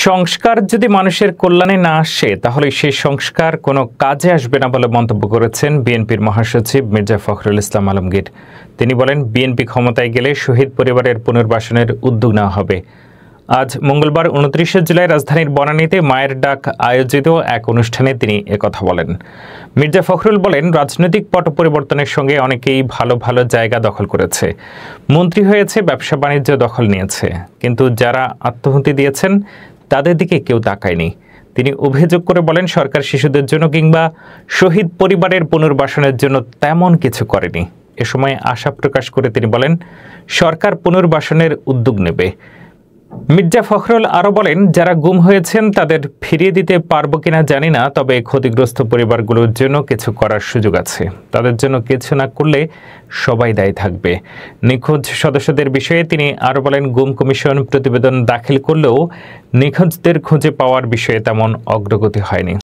সংস্কার যদি মানুষের কল্যাণে না আসে তাহলে সেই সংস্কার কোনো কাজে আসবে না বলে মন্তব্য করেছেন বিএনপির মহাসচিব মির্জা ফখরুল ইসলাম আলমগীর। তিনি বলেন, বিএনপি ক্ষমতায় গেলে শহীদ পরিবারের পুনর্বাসনের উদ্যোগ নেওয়া হবে। আজ মঙ্গলবার ২৯শে জুলাই রাজধানীর বনানীতে মায়ের ডাক আয়োজিত এক অনুষ্ঠানে তিনি একথা বলেন। মির্জা ফখরুল বলেন, রাজনৈতিক পট পরিবর্তনের সঙ্গে অনেকেই ভালো ভালো জায়গা দখল করেছে, মন্ত্রী হয়েছে, ব্যবসা বাণিজ্য দখল নিয়েছে, কিন্তু যারা আত্মহুতি দিয়েছেন তাদের দিকে কেউ তাকায়নি। তিনি অভিযোগ করে বলেন, সরকার শিশুদের জন্য কিংবা শহীদ পরিবারের পুনর্বাসনের জন্য তেমন কিছু করেনি। এ সময় আশা প্রকাশ করে তিনি বলেন, সরকার পুনর্বাসনের উদ্যোগ নেবে। মির্জা ফখরুল আরও বলেন, যারা গুম হয়েছেন তাদের ফিরিয়ে দিতে পারবো কিনা জানি না, তবে ক্ষতিগ্রস্ত পরিবারগুলোর জন্য কিছু করার সুযোগ আছে। তাদের জন্য কিছু না করলে সবাই দায়ী থাকবে। নিখোঁজ সদস্যদের বিষয়ে তিনি আরও বলেন, গুম কমিশন প্রতিবেদন দাখিল করলেও নিখোঁজদের খুঁজে পাওয়ার বিষয়ে তেমন অগ্রগতি হয়নি।